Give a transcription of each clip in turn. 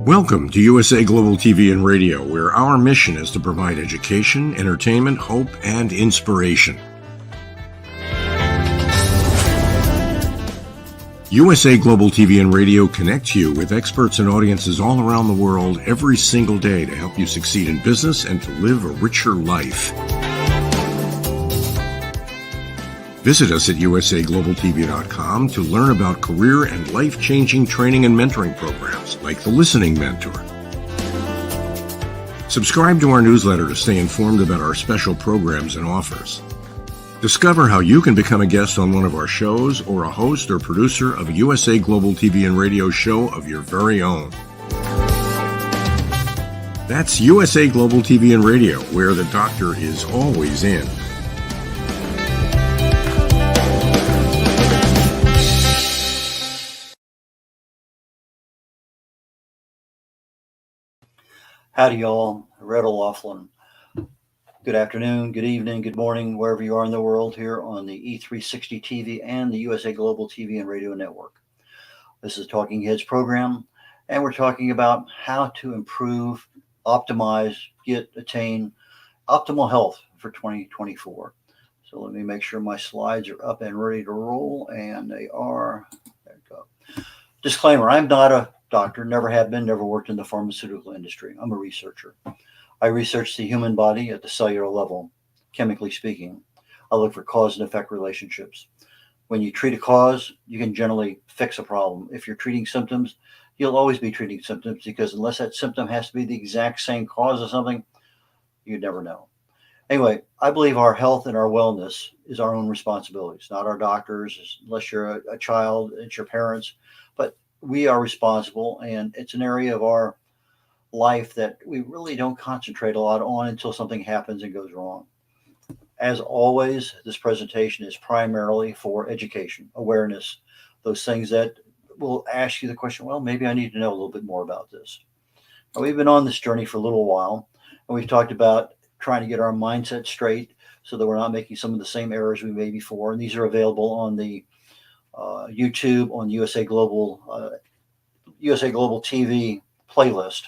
Welcome to USA Global TV and Radio, where our mission is to provide education, entertainment, hope, and inspiration. USA Global TV and Radio connects you with experts and audiences all around the world every single day to help you succeed in business and to live a richer life. Visit us at usaglobaltv.com to learn about career and life-changing training and mentoring programs like the Listening Mentor. Subscribe to our newsletter to stay informed about our special programs and offers. Discover how you can become a guest on one of our shows or a host or producer of a USA Global TV and Radio show of your very own. That's USA Global TV and Radio, where the doctor is always in. Howdy, y'all. Red.olaughlin. Good afternoon, good evening, good morning, wherever you are in the world, here on the E360 TV and the USA Global TV and Radio Network. This is Talking Heads program, and we're talking about how to improve, optimize, attain optimal health for 2024. So let me make sure my slides are up and ready to roll, and they are. There we go. Disclaimer, I'm not a doctor, never have been, never worked in the pharmaceutical industry. I'm a researcher. I research the human body at the cellular level, chemically speaking. I look for cause and effect relationships. When you treat a cause, you can generally fix a problem. If you're treating symptoms, you'll always be treating symptoms, because unless that symptom has to be the exact same cause of something, you never know. Anyway, I believe our health and our wellness is our own responsibility. It's not our doctors, unless you're a child, it's your parents, but we are responsible, and it's an area of our life that we really don't concentrate a lot on until something happens and goes wrong. As always, this presentation is primarily for education, awareness, those things that will ask you the question, well, maybe I need to know a little bit more about this. Now, we've been on this journey for a little while, and we've talked about trying to get our mindset straight so that we're not making some of the same errors we made before. And these are available on the YouTube, on USA Global TV playlist.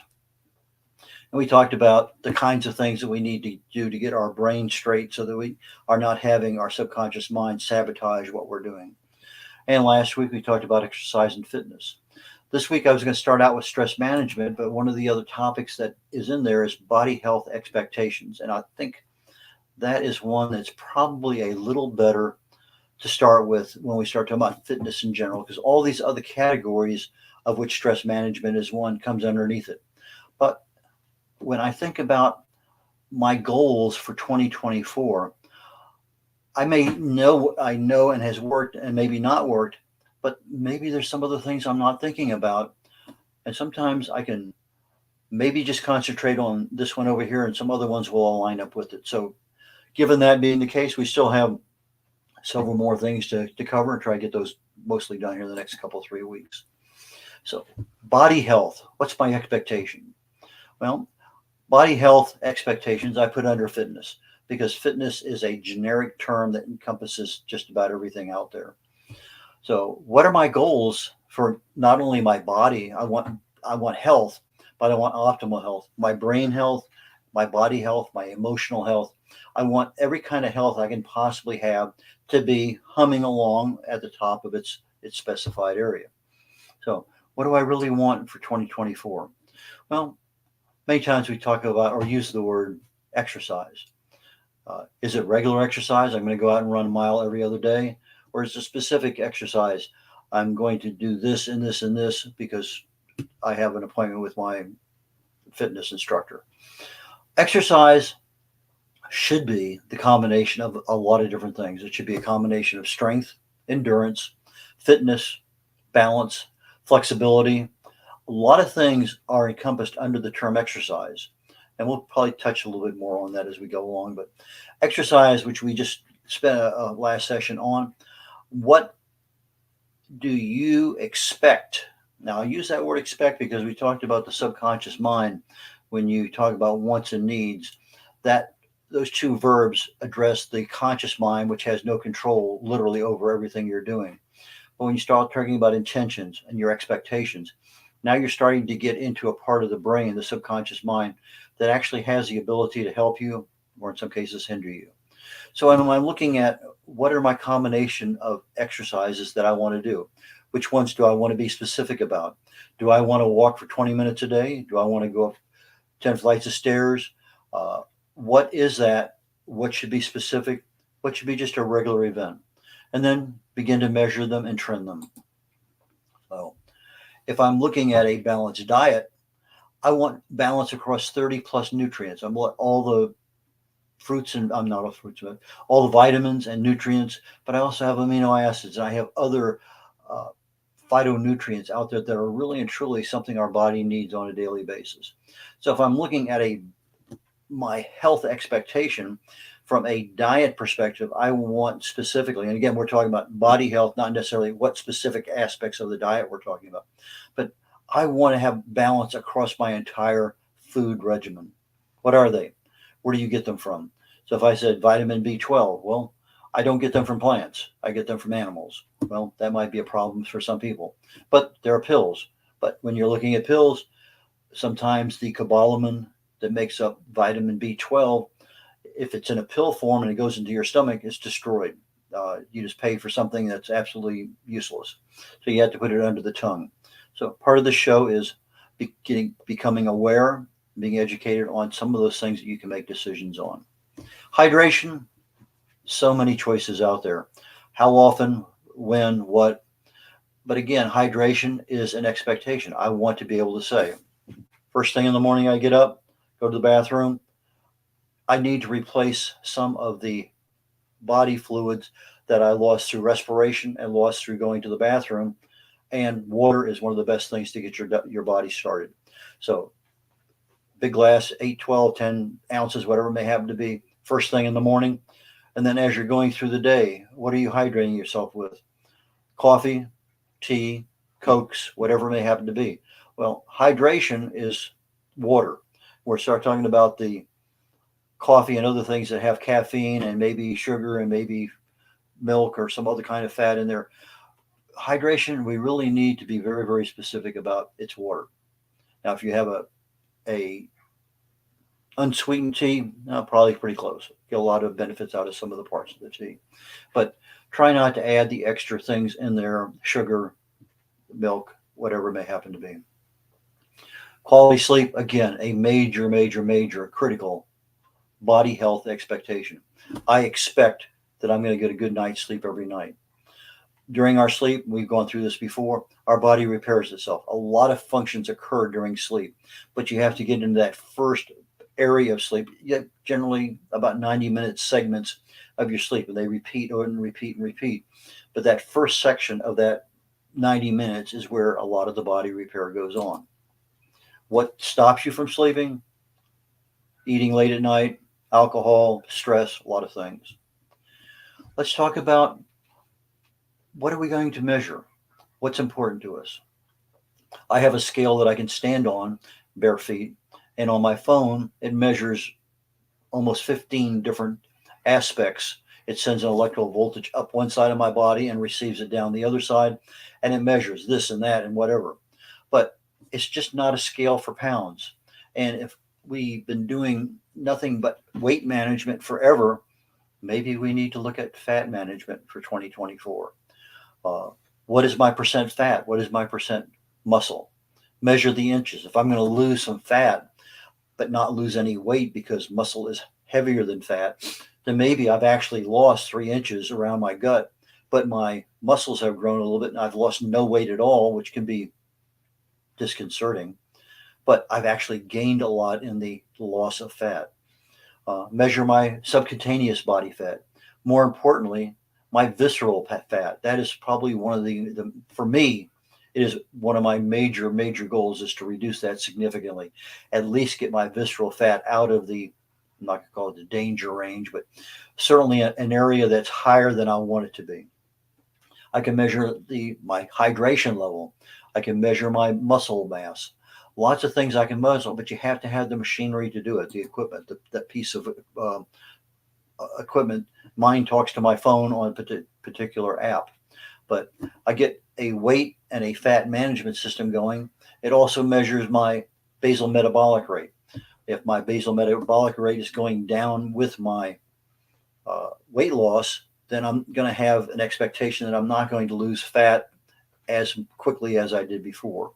And we talked about the kinds of things that we need to do to get our brain straight so that we are not having our subconscious mind sabotage what we're doing. And last week we talked about exercise and fitness. This week I was going to start out with stress management, but one of the other topics that is in there is body health expectations. And I think that is one that's probably a little better to start with when we start talking about fitness in general, because all these other categories, of which stress management is one, comes underneath it. But when I think about my goals for 2024, I may know what I know and has worked and maybe not worked, but maybe there's some other things I'm not thinking about. And sometimes I can maybe just concentrate on this one over here, and some other ones will all line up with it. So given that being the case, we still have several more things to cover and try to get those mostly done here in the next couple, 3 weeks. So body health, what's my expectation? Well, body health expectations I put under fitness, because fitness is a generic term that encompasses just about everything out there. So what are my goals for not only my body? I want health, but I want optimal health, my brain health, my body health, my emotional health. I want every kind of health I can possibly have to be humming along at the top of its specified area. So what do I really want for 2024? Well, many times we talk about or use the word exercise. Is it regular exercise? I'm going to go out and run a mile every other day. Or is it a specific exercise? I'm going to do this and this and this because I have an appointment with my fitness instructor. Exercise should be the combination of a lot of different things. It should be a combination of strength, endurance, fitness, balance, flexibility. A lot of things are encompassed under the term exercise, and we'll probably touch a little bit more on that as we go along. But exercise, which we just spent a last session on, what do you expect? Now, I use that word expect because we talked about the subconscious mind when you talk about wants and needs, that those two verbs address the conscious mind, which has no control literally over everything you're doing. But when you start talking about intentions and your expectations, Now you're starting to get into a part of the brain, the subconscious mind, that actually has the ability to help you, or in some cases hinder you. So when I'm looking at what are my combination of exercises that I want to do, which ones do I want to be specific about? Do I want to walk for 20 minutes a day? Do I want to go up 10 flights of stairs? Uh, what is that? What should be specific? What should be just a regular event? And then begin to measure them and trend them. So if I'm looking at a balanced diet, I want balance across 30 plus nutrients. I want all the fruits, and I'm not a fruits, but all the vitamins and nutrients, but I also have amino acids. And I have other uh, phytonutrients out there that are really and truly something our body needs on a daily basis. So if I'm looking at my health expectation from a diet perspective, I want specifically, and again, we're talking about body health, not necessarily what specific aspects of the diet we're talking about, but I want to have balance across my entire food regimen. What are they? Where do you get them from? So if I said vitamin B12, well, I don't get them from plants. I get them from animals. Well, that might be a problem for some people, but there are pills. But when you're looking at pills, sometimes the cobalamin that makes up vitamin B12, if it's in a pill form and it goes into your stomach, it's destroyed. You just pay for something that's absolutely useless. So you have to put it under the tongue. So part of the show is becoming aware, being educated on some of those things that you can make decisions on. Hydration, so many choices out there. How often, when, what? But again, hydration is an expectation. I want to be able to say, first thing in the morning I get up, go to the bathroom, I need to replace some of the body fluids that I lost through respiration and lost through going to the bathroom. And water is one of the best things to get your body started. So big glass, 8, 12, 10 ounces, whatever it may happen to be, first thing in the morning. And then as you're going through the day, what are you hydrating yourself with? Coffee, tea, Cokes, whatever it may happen to be. Well, hydration is water. We're start talking about the coffee and other things that have caffeine and maybe sugar and maybe milk or some other kind of fat in there. Hydration, we really need to be very, very specific about its water. Now, if you have a unsweetened tea, probably pretty close. Get a lot of benefits out of some of the parts of the tea, but try not to add the extra things in there, sugar, milk, whatever it may happen to be. Quality sleep, again, a major, major, major critical body health expectation. I expect that I'm going to get a good night's sleep every night. During our sleep, we've gone through this before, our body repairs itself. A lot of functions occur during sleep, but you have to get into that first area of sleep. You get generally about 90-minute segments of your sleep, and they repeat and repeat and repeat. But that first section of that 90 minutes is where a lot of the body repair goes on. What stops you from sleeping? Eating late at night, alcohol, stress, a lot of things. Let's talk about what are we going to measure? What's important to us? I have a scale that I can stand on, bare feet, and on my phone, it measures almost 15 different aspects. It sends an electrical voltage up one side of my body and receives it down the other side, and it measures this and that and whatever. But it's just not a scale for pounds. And if we've been doing nothing but weight management forever, maybe we need to look at fat management for 2024. What is my percent fat? What is my percent muscle? Measure the inches. If I'm going to lose some fat, but not lose any weight because muscle is heavier than fat, then maybe I've actually lost 3 inches around my gut, but my muscles have grown a little bit and I've lost no weight at all, which can be disconcerting. But I've actually gained a lot in the loss of fat. Measure my subcutaneous body fat. More importantly, my visceral fat. That is probably one of the for me, it is one of my major, major goals is to reduce that significantly. At least get my visceral fat out of the, I'm not going to call it the danger range, but certainly an area that's higher than I want it to be. I can measure my hydration level. I can measure my muscle mass. Lots of things I can measure, but you have to have the machinery to do it, the equipment, that piece of equipment. Mine talks to my phone on a particular app, but I get a weight and a fat management system going, It also measures my basal metabolic rate. If my basal metabolic rate is going down with my weight loss, then I'm going to have an expectation that I'm not going to lose fat as quickly as I did before.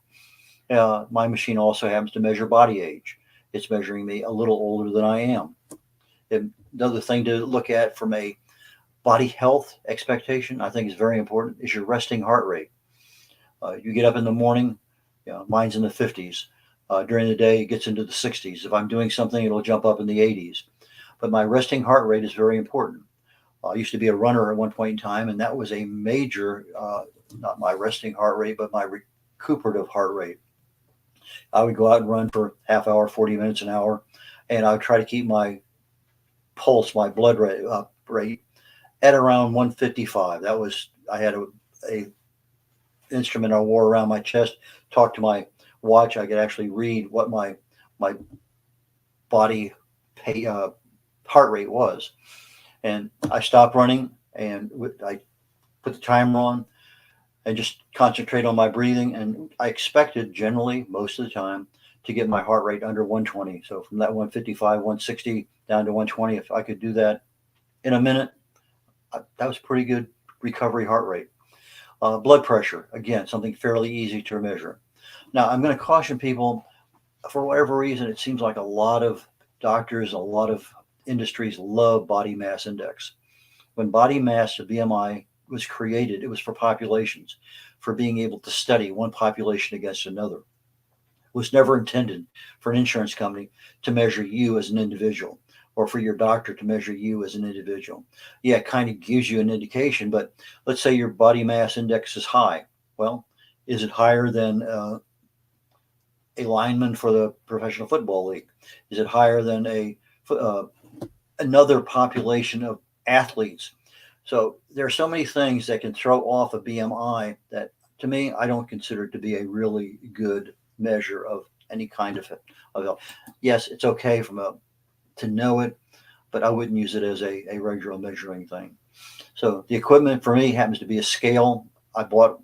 My machine also happens to measure body age. It's measuring me a little older than I am. Another thing to look at from a body health expectation, I think is very important, is your resting heart rate. You get up in the morning, mine's in the 50s. During the day, it gets into the 60s. If I'm doing something, it'll jump up in the 80s. But my resting heart rate is very important. I used to be a runner at one point in time, and that was a major, not my resting heart rate, but my recuperative heart rate. I would go out and run for half hour, 40 minutes, an hour, and I would try to keep my pulse, my blood rate at around 155. That was, I had a instrument I wore around my chest, talked to my watch. I could actually read what my body heart rate was. And I stopped running and I put the timer on and just concentrate on my breathing. And I expected generally most of the time to get my heart rate under 120. So from that 155, 160 down to 120, if I could do that in a minute, that was pretty good recovery heart rate. Blood pressure, again, something fairly easy to measure. Now, I'm going to caution people, for whatever reason, it seems like a lot of doctors, a lot of industries love body mass index. When body mass, the BMI, was created, it was for populations, for being able to study one population against another. It was never intended for an insurance company to measure you as an individual or for your doctor to measure you as an individual. Yeah, it kind of gives you an indication, but let's say your body mass index is high. Well, is it higher than a lineman for the Professional Football League? Is it higher than another population of athletes? So there are so many things that can throw off a BMI that, to me, I don't consider to be a really good measure of any kind of health. Yes, it's okay to know it, but I wouldn't use it as a regular measuring thing. So the equipment for me happens to be a scale. I bought,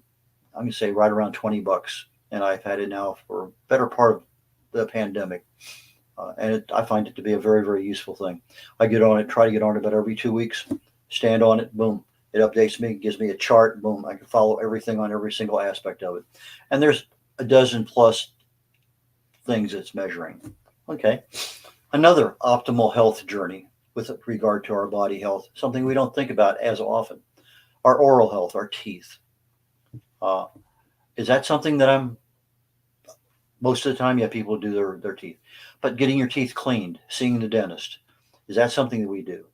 I'm going to say right around $20, and I've had it now for a better part of the pandemic. I find it to be a very, very useful thing. I try to get on it about every 2 weeks, stand on it, boom, it updates me, gives me a chart, boom, I can follow everything on every single aspect of it. And there's a dozen plus things it's measuring. Okay. Another optimal health journey with regard to our body health, something we don't think about as often, our oral health, our teeth. Is that something that most of the time, yeah, people do their teeth, but getting your teeth cleaned, seeing the dentist, is that something that we do?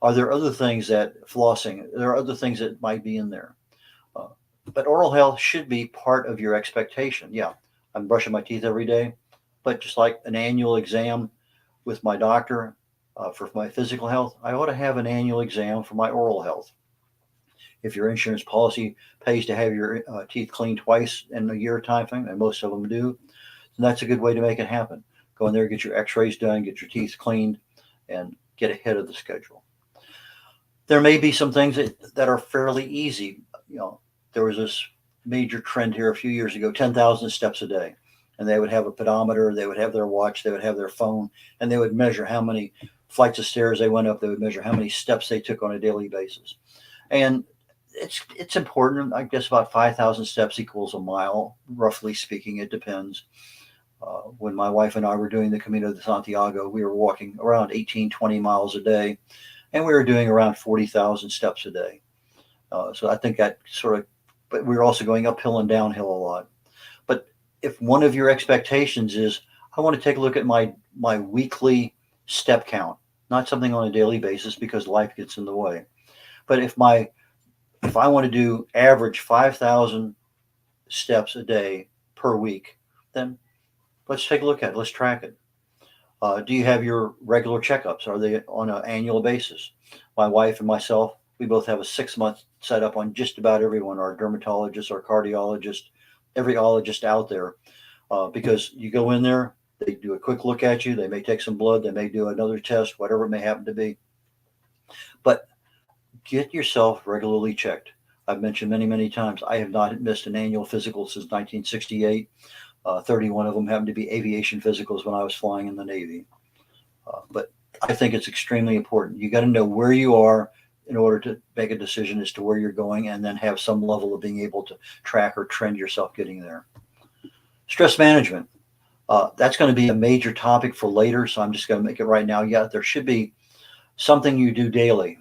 Are there other things flossing, there are other things that might be in there. But oral health should be part of your expectation. Yeah, I'm brushing my teeth every day, but just like an annual exam with my doctor for my physical health, I ought to have an annual exam for my oral health. If your insurance policy pays to have your teeth cleaned twice in a year time frame, and most of them do, then that's a good way to make it happen. Go in there, get your x-rays done, get your teeth cleaned, and get ahead of the schedule. There may be some things that are fairly easy. There was this major trend here a few years ago, 10,000 steps a day. And they would have a pedometer, they would have their watch, they would have their phone, and they would measure how many flights of stairs they went up. They would measure how many steps they took on a daily basis. And it's important. I guess about 5,000 steps equals a mile, roughly speaking. It depends. When my wife and I were doing the Camino de Santiago, we were walking around 18, 20 miles a day, and we were doing around 40,000 steps a day. So I think that but we were also going uphill and downhill a lot. But if one of your expectations is, I want to take a look at my weekly step count, not something on a daily basis because life gets in the way. But if I want to do average 5,000 steps a day per week, then let's take a look at it. Let's track it. Do you have your regular checkups? Are they on an annual basis? My wife and myself, we both have a 6-month setup on just about everyone, our dermatologist, our cardiologist, every ologist out there, because you go in there, they do a quick look at you. They may take some blood. They may do another test, whatever it may happen to be. But get yourself regularly checked. I've mentioned many, many times, I have not missed an annual physical since 1968. 31 of them happened to be aviation physicals when I was flying in the Navy. But I think it's extremely important. You got to know where you are in order to make a decision as to where you're going, and then have some level of being able to track or trend yourself getting there. Stress management. That's going to be a major topic for later, so I'm just going to make it right now. Yeah, there should be something you do daily,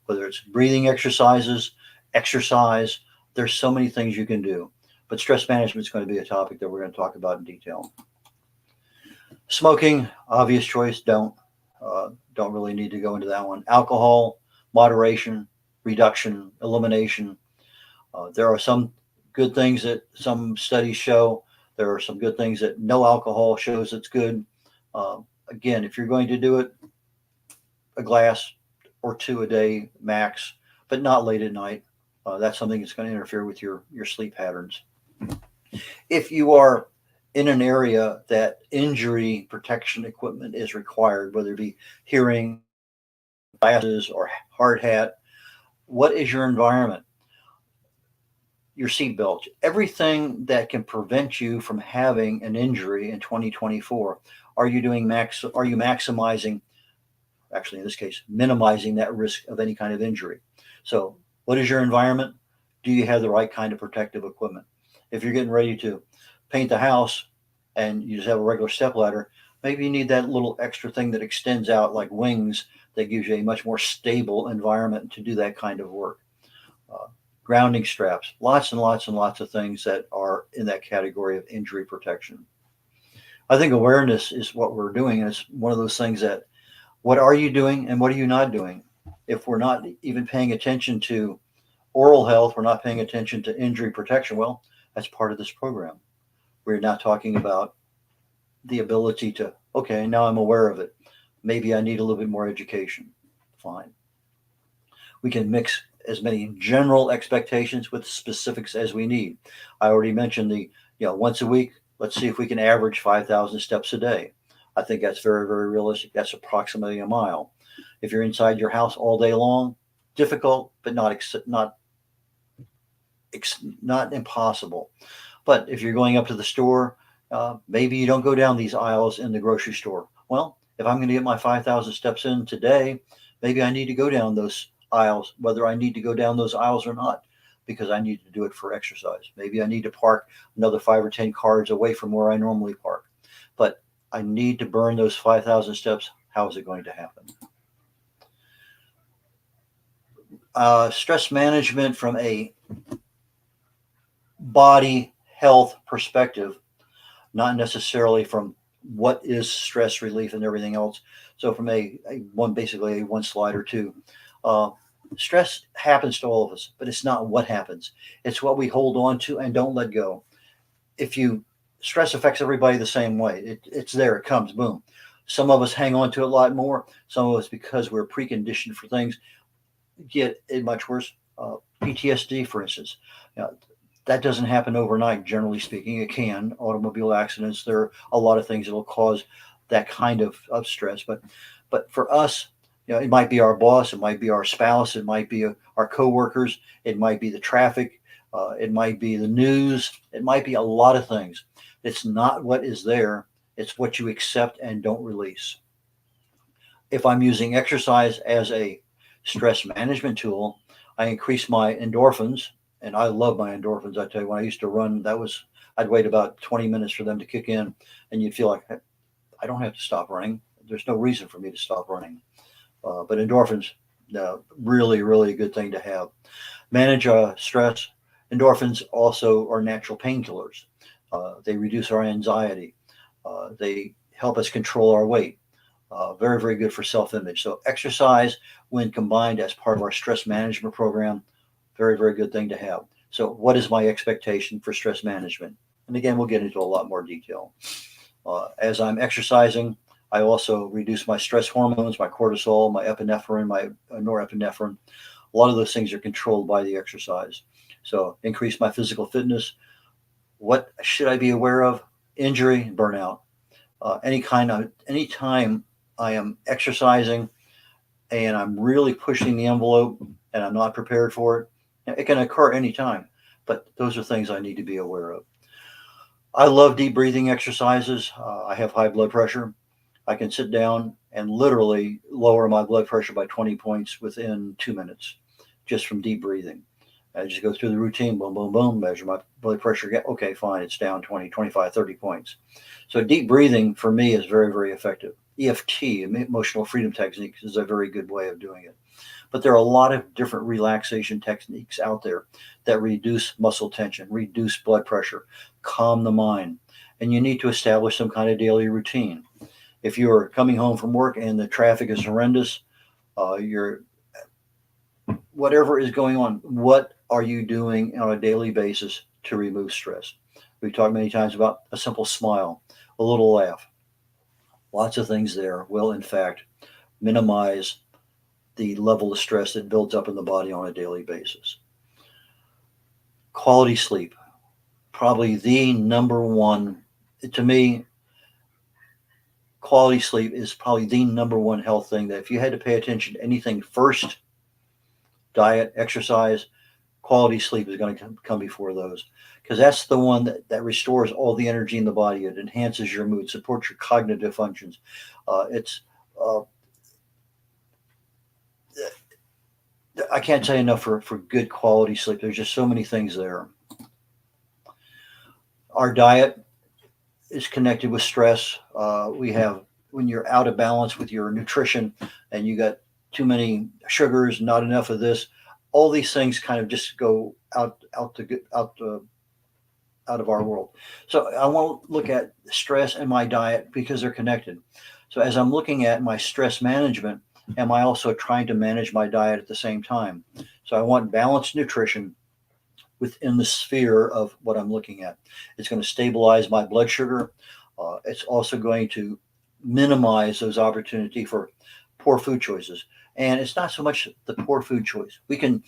whether it's breathing exercises, exercise. There's so many things you can do. But stress management is going to be a topic that we're going to talk about in detail. Smoking, obvious choice, don't really need to go into that one. Alcohol, moderation, reduction, elimination. There are some good things that some studies show. There are some good things that no alcohol shows it's good. Again, if you're going to do it, a glass or two a day max, but not late at night. That's something that's going to interfere with your sleep patterns. If you are in an area that injury protection equipment is required, whether it be hearing, glasses, or hard hat, what is your environment? Your seatbelt, everything that can prevent you from having an injury in 2024. Are you maximizing, actually in this case, minimizing that risk of any kind of injury? So what is your environment? Do you have the right kind of protective equipment? If you're getting ready to paint the house and you just have a regular stepladder, maybe you need that little extra thing that extends out like wings that gives you a much more stable environment to do that kind of work. Grounding straps, lots and lots and lots of things that are in that category of injury protection. I think awareness is what we're doing. And it's one of those things that, what are you doing and what are you not doing? If we're not even paying attention to oral health, we're not paying attention to injury protection. Well, that's part of this program. We're not talking about the ability to, okay, now I'm aware of it. Maybe I need a little bit more education. Fine. We can mix as many general expectations with specifics as we need. I already mentioned once a week, let's see if we can average 5,000 steps a day. I think that's very, very realistic. That's approximately a mile. If you're inside your house all day long, difficult, but not impossible. But if you're going up to the store, maybe you don't go down these aisles in the grocery store. Well, if I'm going to get my 5,000 steps in today, maybe I need to go down those aisles, whether I need to go down those aisles or not, because I need to do it for exercise. Maybe I need to park another 5 or 10 cars away from where I normally park. But I need to burn those 5,000 steps. How is it going to happen? Stress management from a body health perspective, not necessarily from what is stress relief and everything else. So from basically a one slide or two, stress happens to all of us, but it's not what happens. It's what we hold on to and don't let go. Stress affects everybody the same way. It's there, it comes, boom. Some of us hang on to it a lot more. Some of us, because we're preconditioned for things, get it much worse. PTSD, for instance, that doesn't happen overnight. Generally speaking, it can. Automobile accidents, there are a lot of things that will cause that kind of stress. But for us, it might be our boss, it might be our spouse, it might be our coworkers, it might be the traffic, it might be the news, it might be a lot of things. It's not what is there, it's what you accept and don't release. If I'm using exercise as a stress management tool, I increase my endorphins, and I love my endorphins. I tell you, when I used to run, I'd wait about 20 minutes for them to kick in, and you'd feel like, I don't have to stop running. There's no reason for me to stop running. But endorphins, really, really a good thing to have. Manage stress. Endorphins also are natural painkillers. They reduce our anxiety. They help us control our weight. Very, very good for self-image. So exercise, when combined as part of our stress management program, very, very good thing to have. So what is my expectation for stress management? And again, we'll get into a lot more detail. As I'm exercising, I also reduce my stress hormones, my cortisol, my epinephrine, my norepinephrine. A lot of those things are controlled by the exercise. So increase my physical fitness. What should I be aware of? Injury, burnout. Anytime I am exercising and I'm really pushing the envelope and I'm not prepared for it, it can occur anytime. But those are things I need to be aware of. I love deep breathing exercises. I have high blood pressure. I can sit down and literally lower my blood pressure by 20 points within 2 minutes just from deep breathing. I just go through the routine, boom, boom, boom, measure my blood pressure. Get okay, fine, it's down 20, 25, 30 points. So deep breathing for me is very, very effective. EFT, emotional freedom techniques, is a very good way of doing it. But there are a lot of different relaxation techniques out there that reduce muscle tension, reduce blood pressure, calm the mind. And you need to establish some kind of daily routine. If you're coming home from work and the traffic is horrendous, you're whatever is going on, what are you doing on a daily basis to remove stress? We've talked many times about a simple smile, a little laugh. Lots of things there will, in fact, minimize the level of stress that builds up in the body on a daily basis. Quality sleep, probably the number one, to me, quality sleep is probably the number one health thing that if you had to pay attention to anything first, diet, exercise, quality sleep is going to come before those because that's the one that restores all the energy in the body. It enhances your mood, supports your cognitive functions. It's I can't say enough for good quality sleep. There's just so many things there. Our diet is connected with stress. We have when you're out of balance with your nutrition and you got too many sugars, not enough of this, all these things kind of just go out of our world. So I want to look at stress and my diet because they're connected. So as I'm looking at my stress management, am I also trying to manage my diet at the same time? So I want balanced nutrition within the sphere of what I'm looking at. It's going to stabilize my blood sugar. It's also going to minimize those opportunity for poor food choices. And it's not so much the poor food choice. We can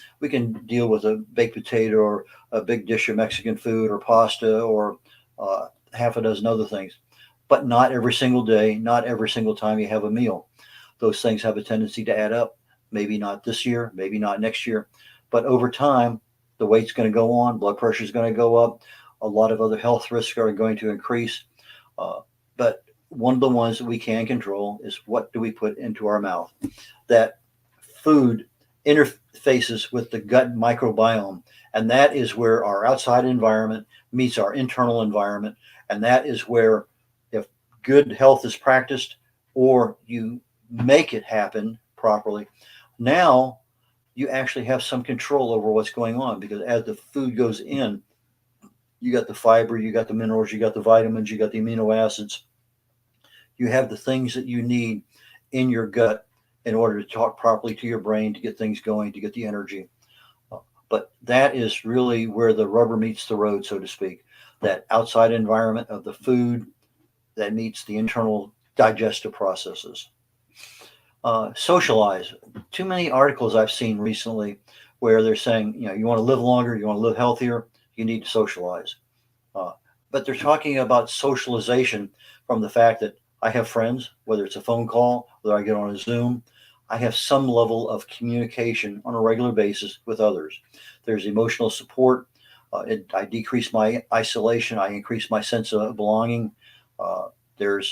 deal with a baked potato or a big dish of Mexican food or pasta or half a dozen other things, but not every single day, not every single time you have a meal. Those things have a tendency to add up. Maybe not this year, maybe not next year, but over time, the weight's going to go on, blood pressure is going to go up, a lot of other health risks are going to increase. But one of the ones that we can control is what do we put into our mouth. That food interfaces with the gut microbiome, and that is where our outside environment meets our internal environment, and that is where if good health is practiced or you make it happen properly, now you actually have some control over what's going on because as the food goes in, you got the fiber, you got the minerals, you got the vitamins, you got the amino acids. You have the things that you need in your gut in order to talk properly to your brain, to get things going, to get the energy. But that is really where the rubber meets the road, so to speak. That outside environment of the food that meets the internal digestive processes. Socialize. Too many articles I've seen recently where they're saying, you want to live longer, you want to live healthier, you need to socialize. But they're talking about socialization from the fact that I have friends, whether it's a phone call, whether I get on a Zoom, I have some level of communication on a regular basis with others. There's emotional support. I decrease my isolation. I increase my sense of belonging. Let me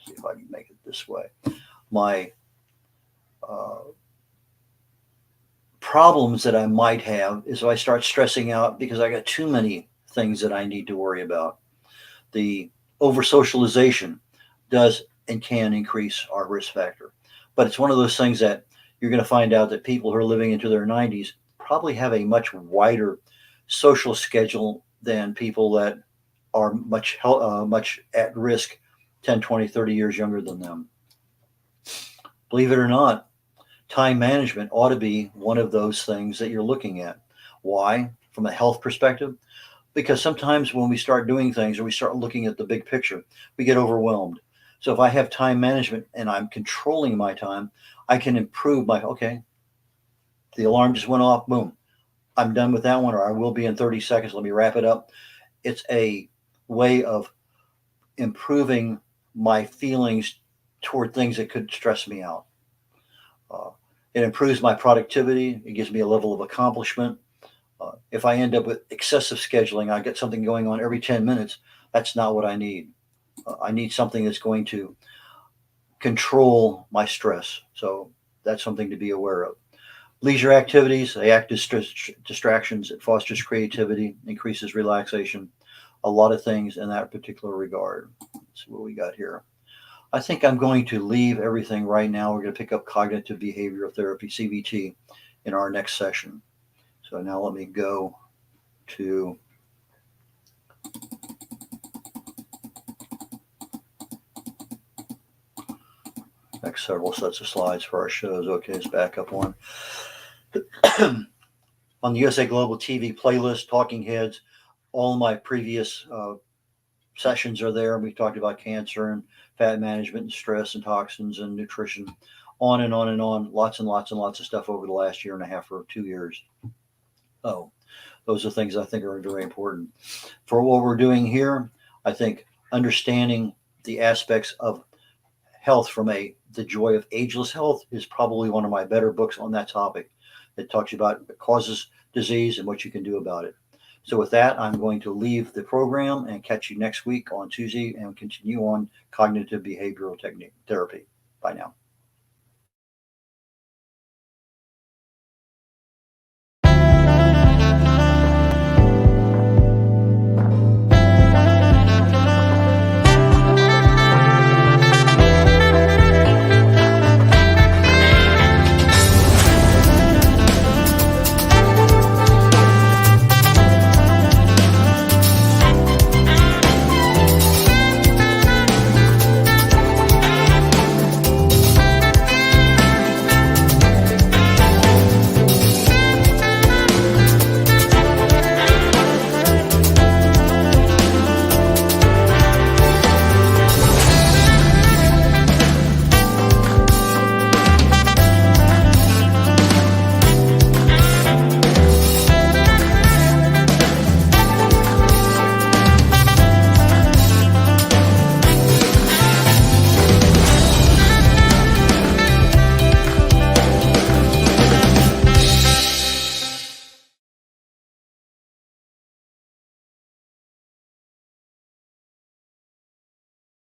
see if I can make it this way. My problems that I might have is if I start stressing out because I got too many things that I need to worry about. The over socialization does and can increase our risk factor. But it's one of those things that you're going to find out that people who are living into their 90s probably have a much wider social schedule than people that are much at risk 10, 20, 30 years younger than them. Believe it or not, time management ought to be one of those things that you're looking at. Why? From a health perspective? Because sometimes when we start doing things or we start looking at the big picture, we get overwhelmed. So if I have time management and I'm controlling my time, I can improve okay, the alarm just went off, boom, I'm done with that one, or I will be in 30 seconds, let me wrap it up. It's a way of improving my feelings toward things that could stress me out. It improves my productivity. It gives me a level of accomplishment. If I end up with excessive scheduling, I get something going on every 10 minutes, That's not what I need. I need something that's going to control my stress. So that's something to be aware of. Leisure activities, they act as distractions. It fosters creativity, increases relaxation, a lot of things in that particular regard. Let's see what we got here. I think I'm going to leave everything right now. We're going to pick up cognitive behavioral therapy, CBT, in our next session. So now let me go to next several sets of slides for our shows. Okay, let's back up one. On the USA Global TV playlist, Talking Heads, all my previous sessions are there. We talked about cancer and fat management and stress and toxins and nutrition, on and on and on. Lots and lots and lots of stuff over the last year and a half or 2 years. Oh, those are things I think are very important. For what we're doing here, I think understanding the aspects of health from The Joy of Ageless Health is probably one of my better books on that topic. It talks about the causes disease and what you can do about it. So with that, I'm going to leave the program and catch you next week on Tuesday and continue on cognitive behavioral technique therapy. Bye now.